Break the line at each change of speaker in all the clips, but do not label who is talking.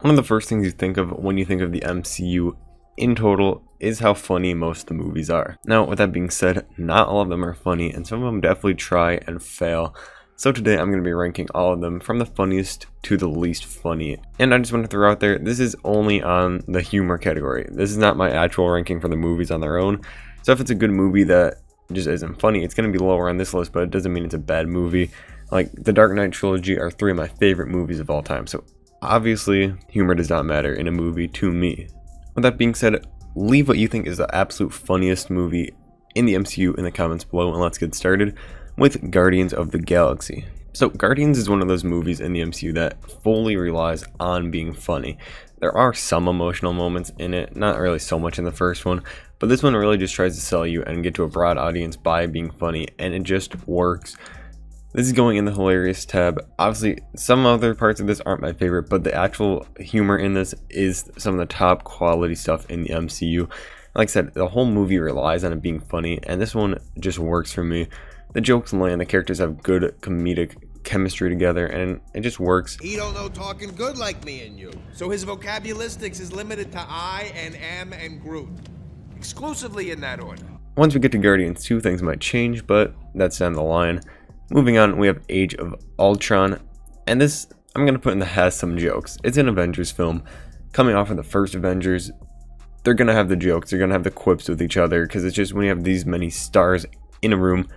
One of the first things you think of when you think of the MCU in total is how funny most of the movies are. Now, with that being said, not all of them are funny, and some of them definitely try and fail. So today I'm going to be ranking all of them from the funniest to the least funny. And I just want to throw out there, this is only on the humor category. This is not my actual ranking for the movies on their own. So if it's a good movie that just isn't funny, it's going to be lower on this list, but it doesn't mean it's a bad movie. Like, the Dark Knight trilogy are 3 of my favorite movies of all time. So obviously, humor does not matter in a movie to me. With that being said, leave what you think is the absolute funniest movie in the MCU in the comments below, and let's get started with Guardians of the Galaxy. So Guardians is one of those movies in the MCU that fully relies on being funny. There are some emotional moments in it, not really so much in the first one, but this one really just tries to sell you and get to a broad audience by being funny, and it just works. This is going in the hilarious tab. Obviously, some other parts of this aren't my favorite, but the actual humor in this is some of the top quality stuff in the MCU. Like I said, the whole movie relies on it being funny, and this one just works for me. The jokes land, the characters have good comedic chemistry together, and it just works.
He don't know talking good like me and you, so his vocabularistics is limited to I and am and Groot. Exclusively in that order.
Once we get to Guardians 2, things might change, but that's down the line. Moving on, we have Age of Ultron, and this I'm going to put in the has some jokes. It's an Avengers film. Coming off of the first Avengers, they're going to have the jokes, they're going to have the quips with each other, because it's just when you have these many stars in a room,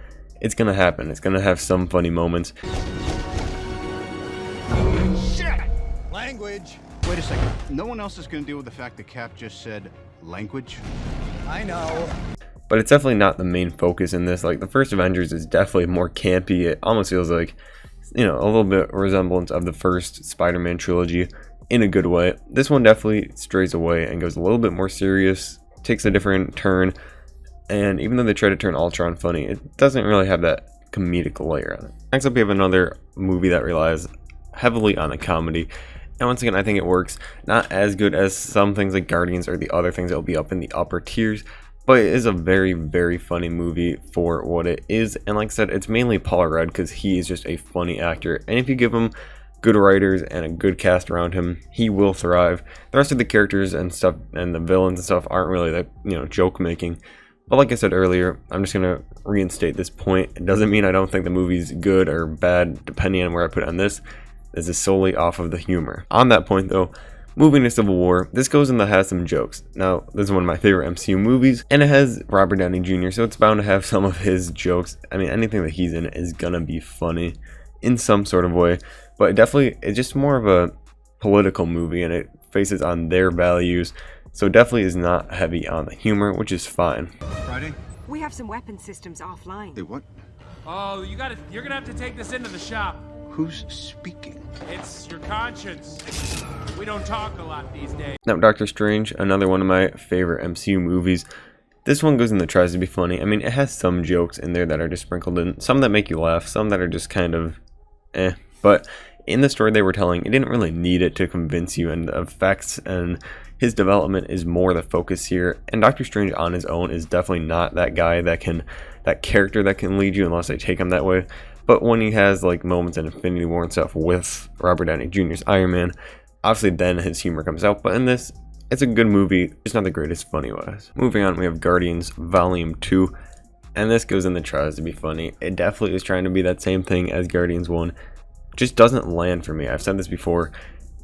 it's going to happen. It's going to have some funny moments.
Shit! Language!
Wait a second. No one else is going to deal with the fact that Cap just said language?
I know.
But it's definitely not the main focus in this. Like, the first Avengers is definitely more campy. It almost feels like, you know, a little bit resemblance of the first Spider-Man trilogy in a good way. This one definitely strays away and goes a little bit more serious, takes a different turn. And even though they try to turn Ultron funny, it doesn't really have that comedic layer on it. Next up, we have another movie that relies heavily on a comedy. And once again, I think it works. Not as good as some things like Guardians or the other things that will be up in the upper tiers. But it is a very, very funny movie for what it is. And like I said, it's mainly Paul Rudd because he is just a funny actor. And if you give him good writers and a good cast around him, he will thrive. The rest of the characters and stuff and the villains and stuff aren't really that, you know, joke making. But like I said earlier, I'm just going to reinstate this point. It doesn't mean I don't think the movie's good or bad, depending on where I put it on this. This is solely off of the humor. On that point, though, moving to Civil War, this goes in the has some jokes. Now, this is one of my favorite MCU movies, and it has Robert Downey Jr., so it's bound to have some of his jokes. I mean, anything that he's in is going to be funny in some sort of way. But it definitely, it's just more of a political movie, and it faces on their values. So definitely is not heavy on the humor, which is fine.
Friday?
We have some weapon systems offline.
Hey, what?
Oh, you're gonna have to take this into the shop.
Who's speaking?
It's your conscience. We don't talk a lot these days.
Now, Doctor Strange, another one of my favorite MCU movies. This one goes in the tries to be funny. I mean, it has some jokes in there that are just sprinkled in. Some that make you laugh, some that are just kind of eh. But in the story they were telling, it didn't really need it to convince you, and the effects and his development is more the focus here. And Doctor Strange on his own is definitely not that guy that character that can lead you unless they take him that way. But when he has like moments in Infinity War and stuff with Robert Downey Jr.'s Iron Man, obviously then his humor comes out. But in this, it's a good movie, it's not the greatest funny wise. Moving on, we have Guardians Volume 2, and this goes in the tries to be funny. It definitely is trying to be that same thing as Guardians 1. Just doesn't land for me. I've said this before.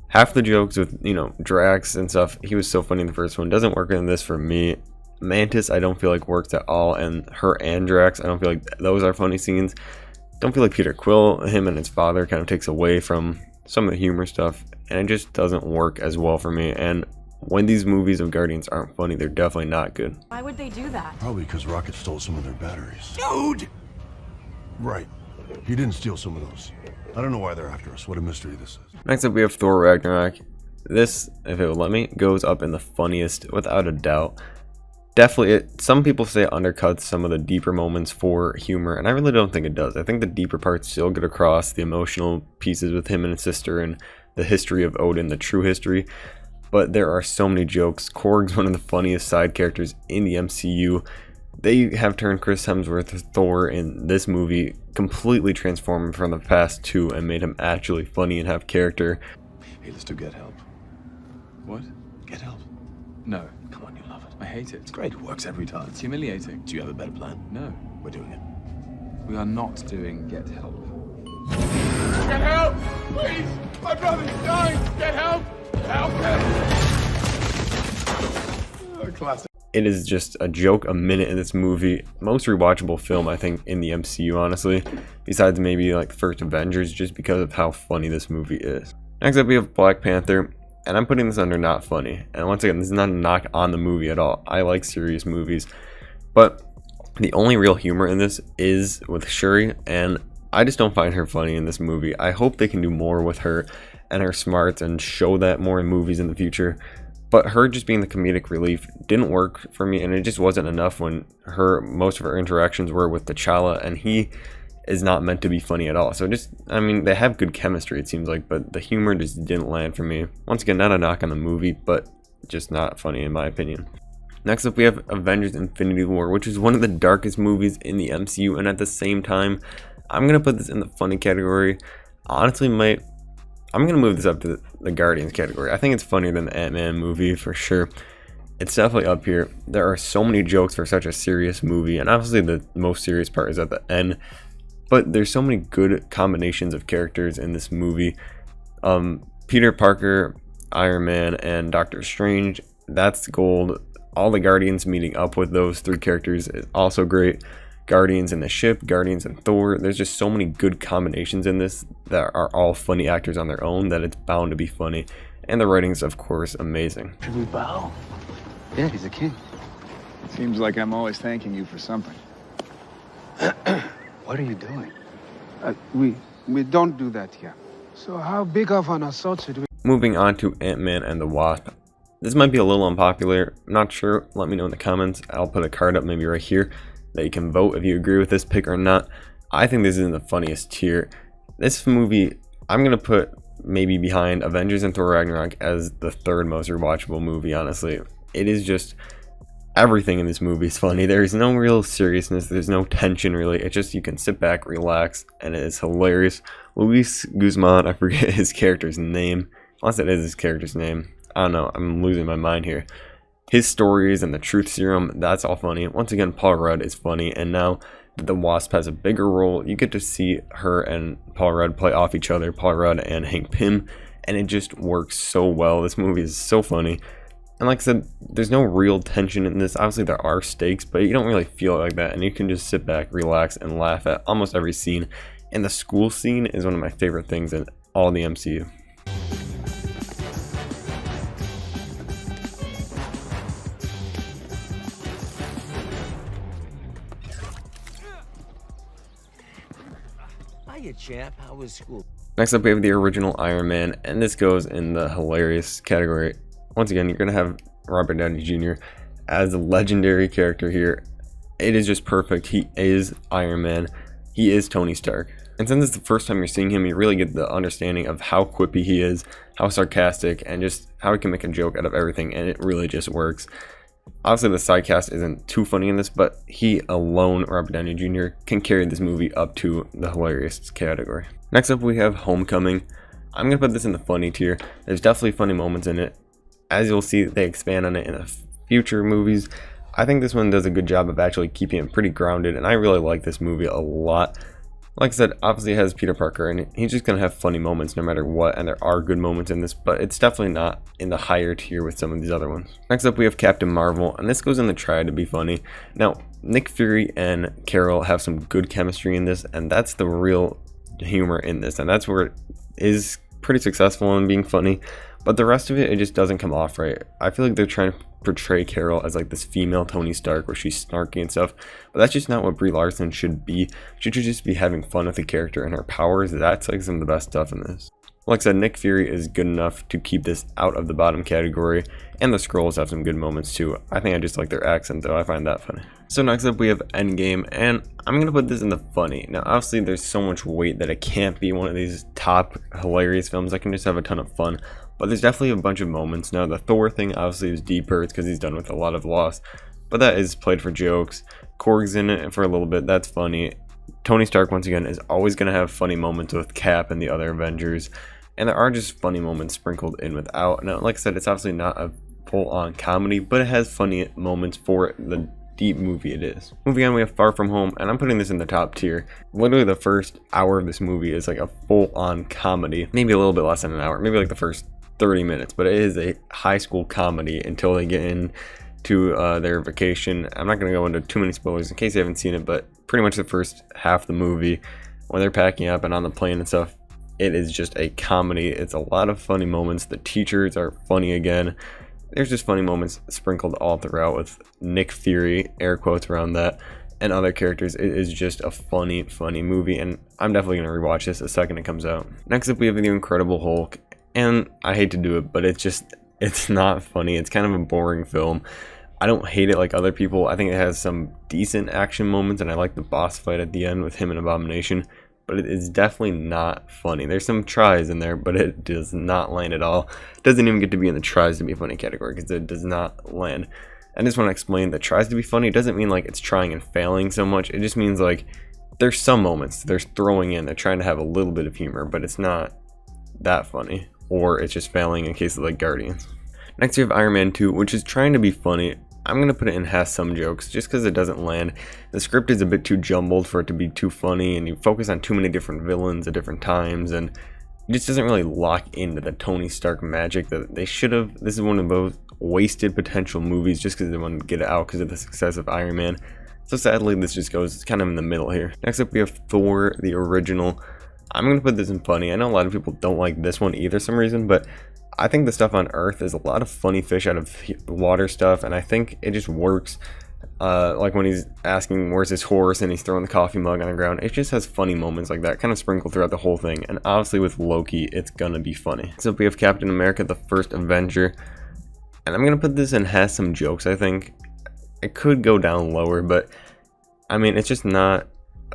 Half the jokes with, you know, Drax and stuff, he was so funny in the first one, doesn't work in this for me. Mantis, I don't feel like works at all, and her and Drax, I don't feel like those are funny scenes. Don't feel like Peter Quill, him and his father, kind of takes away from some of the humor stuff, and it just doesn't work as well for me. And when these movies of Guardians aren't funny, they're definitely not good.
Why would they do that?
Probably because Rocket stole some of their batteries.
Dude!
Right. He didn't steal some of those. I don't know why they're after us. What a mystery this is.
Next up, we have Thor Ragnarok. This, if it would let me, goes up in the funniest without a doubt. Definitely, some people say it undercuts some of the deeper moments for humor, and I really don't think it does. I think the deeper parts still get across, the emotional pieces with him and his sister and the history of Odin, the true history. But there are so many jokes. Korg's one of the funniest side characters in the MCU. They have turned Chris Hemsworth Thor in this movie, completely transformed him from the past two and made him actually funny and have character.
Hey, let's do get help.
What?
Get help.
No.
Come on, you love it.
I hate it.
It's great. It works every time.
It's humiliating.
Do you have a better plan?
No.
We're doing it.
We are not doing Get Help.
Get help! Please! My brother's dying! Get help! Help him! Oh, classic.
It is just a joke a minute in this movie. Most rewatchable film, I think, in the MCU, honestly. Besides maybe like the first Avengers, just because of how funny this movie is. Next up, we have Black Panther. And I'm putting this under not funny. And once again, this is not a knock on the movie at all. I like serious movies. But the only real humor in this is with Shuri. And I just don't find her funny in this movie. I hope they can do more with her and her smarts and show that more in movies in the future. But her just being the comedic relief didn't work for me. And it just wasn't enough when most of her interactions were with T'Challa. And he is not meant to be funny at all. So just, I mean, they have good chemistry, it seems like, but the humor just didn't land for me. Once again, not a knock on the movie, but just not funny in my opinion. Next up, we have Avengers Infinity War, which is one of the darkest movies in the MCU, and at the same time, I'm gonna put this in the funny category. Honestly, I'm gonna move this up to the Guardians category. I think it's funnier than the Ant-Man movie for sure. It's definitely up here. There are so many jokes for such a serious movie, and obviously the most serious part is at the end. But there's so many good combinations of characters in this movie. Peter Parker, Iron Man, and Doctor Strange, that's gold. All the Guardians meeting up with those three characters is also great. Guardians in the ship, Guardians and Thor. There's just so many good combinations in this that are all funny actors on their own that it's bound to be funny. And the writing's, of course, amazing.
Should we bow?
Yeah, he's a king.
Seems like I'm always thanking you for something.
What are you doing?
We don't do that here. So how big of an assault should we...
Moving on to Ant-Man and the Wasp. This might be a little unpopular. I'm not sure. Let me know in the comments. I'll put a card up maybe right here that you can vote if you agree with this pick or not. I think this is in the funniest tier. This movie, I'm going to put maybe behind Avengers and Thor Ragnarok as the third most rewatchable movie, honestly. It is just... everything in this movie is funny. There's no real seriousness. There's no tension, really. It's just you can sit back, relax, and it is hilarious. Luis Guzman, I forget his character's name. Unless it is his character's name. I don't know. I'm losing my mind here. His stories and the truth serum, that's all funny. Once again, Paul Rudd is funny. And now that the Wasp has a bigger role, you get to see her and Paul Rudd play off each other. Paul Rudd and Hank Pym. And it just works so well. This movie is so funny. And like I said, there's no real tension in this. Obviously, there are stakes, but you don't really feel it like that. And you can just sit back, relax, and laugh at almost every scene. And the school scene is one of my favorite things in all the MCU.
Hiya, champ. How was school?
Next up, we have the original Iron Man. And this goes in the hilarious category. Once again, you're going to have Robert Downey Jr. as a legendary character here. It is just perfect. He is Iron Man. He is Tony Stark. And since it's the first time you're seeing him, you really get the understanding of how quippy he is, how sarcastic, and just how he can make a joke out of everything, and it really just works. Obviously, the side cast isn't too funny in this, but he alone, Robert Downey Jr., can carry this movie up to the hilarious category. Next up, we have Homecoming. I'm going to put this in the funny tier. There's definitely funny moments in it. As you'll see, they expand on it in the future movies. I think this one does a good job of actually keeping it pretty grounded, and I really like this movie a lot. Like I said, obviously it has Peter Parker, and he's just going to have funny moments no matter what, and there are good moments in this, but it's definitely not in the higher tier with some of these other ones. Next up, we have Captain Marvel, and this goes in the try to be funny. Now, Nick Fury and Carol have some good chemistry in this, and that's the real humor in this, and that's where it is pretty successful in being funny. But the rest of it just doesn't come off right. I feel like they're trying to portray Carol as like this female Tony Stark where she's snarky and stuff. But that's just not what Brie Larson should be. She should just be having fun with the character and her powers. That's like some of the best stuff in this. Like I said, Nick Fury is good enough to keep this out of the bottom category. And the Skrulls have some good moments too. I think I just like their accent though. I find that funny. So next up we have Endgame. And I'm going to put this in the funny. Now obviously there's so much weight that it can't be one of these top hilarious films. I can just have a ton of fun. But there's definitely a bunch of moments. Now, the Thor thing obviously is deeper. It's because he's done with a lot of loss. But that is played for jokes. Korg's in it for a little bit. That's funny. Tony Stark, once again, is always going to have funny moments with Cap and the other Avengers. And there are just funny moments sprinkled in without. Now, like I said, it's obviously not a full-on comedy, but it has funny moments for the deep movie it is. Moving on, we have Far From Home, and I'm putting this in the top tier. Literally the first hour of this movie is like a full-on comedy, maybe a little bit less than an hour, maybe like the first 30 minutes, but it is a high school comedy until they get into their vacation. I'm not going to go into too many spoilers in case you haven't seen it, but pretty much the first half of the movie, when they're packing up and on the plane and stuff, it is just a comedy. It's a lot of funny moments. The teachers are funny again. There's just funny moments sprinkled all throughout with Nick Fury, air quotes around that, and other characters. It is just a funny movie, and I'm definitely going to rewatch this the second it comes out. Next up, we have The Incredible Hulk, and I hate to do it, but it's not funny. It's kind of a boring film. I don't hate it like other people. I think it has some decent action moments, and I like the boss fight at the end with him and Abomination, but it is definitely not funny. There's some tries in there, but it does not land at all. It doesn't even get to be in the tries to be funny category because it does not land. I just want to explain that tries to be funny doesn't mean like it's trying and failing so much. It just means like there's some moments they're throwing in, they're trying to have a little bit of humor, but it's not that funny, or it's just failing in case of like Guardians. Next we have Iron Man 2, which is trying to be funny. I'm going to put it in has some jokes just because it doesn't land. The script is a bit too jumbled for it to be too funny, and you focus on too many different villains at different times, and it just doesn't really lock into the Tony Stark magic that they should have. This is one of those wasted potential movies just because they wanted to get it out because of the success of Iron Man. So sadly, this just goes kind of in the middle here. Next up, we have Thor, the original. I'm going to put this in funny. I know a lot of people don't like this one either for some reason, but I think the stuff on Earth is a lot of funny fish out of water stuff, and I think it just works. Like when he's asking where's his horse and he's throwing the coffee mug on the ground. It just has funny moments like that kind of sprinkled throughout the whole thing, and obviously with Loki it's gonna be funny. So we have Captain America, the first Avenger, and I'm gonna put this in has some jokes. I think it could go down lower, but I mean it's just not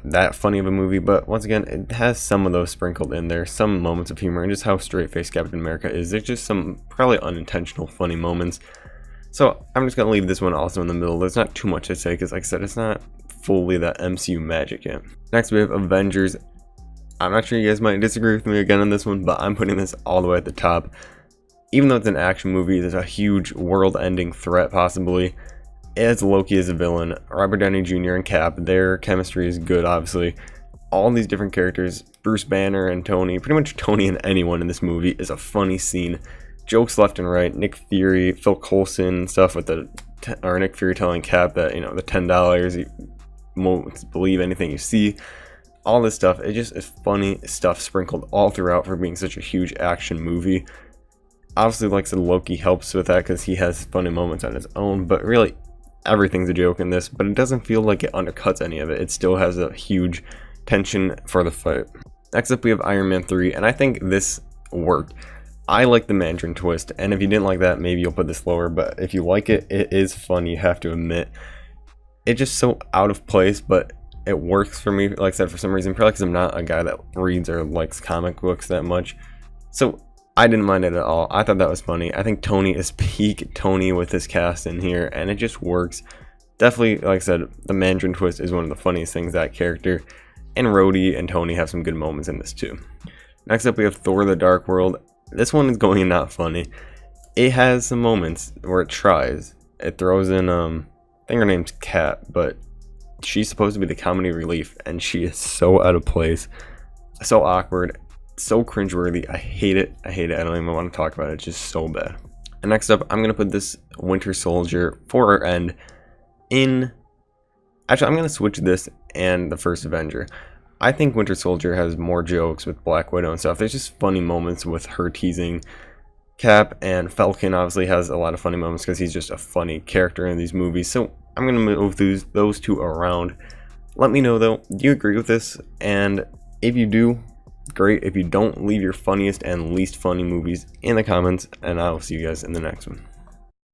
that funny of a movie, but once again it has some of those sprinkled in there, some moments of humor, and just how straight-faced Captain America is. There's just some probably unintentional funny moments, so I'm just gonna leave this one also in the middle. There's not too much to say because like I said, it's not fully that MCU magic yet. Next we have Avengers. I'm not sure, you guys might disagree with me again on this one, but I'm putting this all the way at the top. Even though it's an action movie, there's a huge world-ending threat possibly. It has Loki as a villain, Robert Downey Jr. and Cap. Their chemistry is good, obviously. All these different characters, Bruce Banner and Tony, pretty much Tony and anyone in this movie is a funny scene. Jokes left and right. Nick Fury, Phil Coulson, stuff with Nick Fury telling Cap that, you know, the $10, you won't believe anything you see. All this stuff, it just is funny stuff sprinkled all throughout for being such a huge action movie. Obviously, like I said, Loki helps with that because he has funny moments on his own, but really everything's a joke in this, but it doesn't feel like it undercuts any of it. It still has a huge tension for the fight. Next up we have Iron Man 3, and I think this worked. I like the Mandarin twist, and if you didn't like that, maybe you'll put this lower, but if you like it, it is funny, you have to admit. It's just so out of place, but it works for me, like I said, for some reason, probably because I'm not a guy that reads or likes comic books that much. So I didn't mind it at all. I thought that was funny. I think Tony is peak Tony with this cast in here, and it just works. Definitely, like I said, the Mandarin twist is one of the funniest things, that character. And Rhodey and Tony have some good moments in this too. Next up we have Thor the Dark World. This one is going not funny. It has some moments where it tries. It throws in, I think her name's Kat, but she's supposed to be the comedy relief, and she is so out of place. So awkward. So cringeworthy. I hate it. I hate it. I don't even want to talk about it. It's just so bad. And next up, I'm going to put this Winter Soldier for our end in... Actually, I'm going to switch this and the first Avenger. I think Winter Soldier has more jokes with Black Widow and stuff. There's just funny moments with her teasing Cap, and Falcon obviously has a lot of funny moments because he's just a funny character in these movies. So I'm going to move those two around. Let me know though, do you agree with this? And if you do, great. If you don't, leave your funniest and least funny movies in the comments, and I'll see you guys in the next one.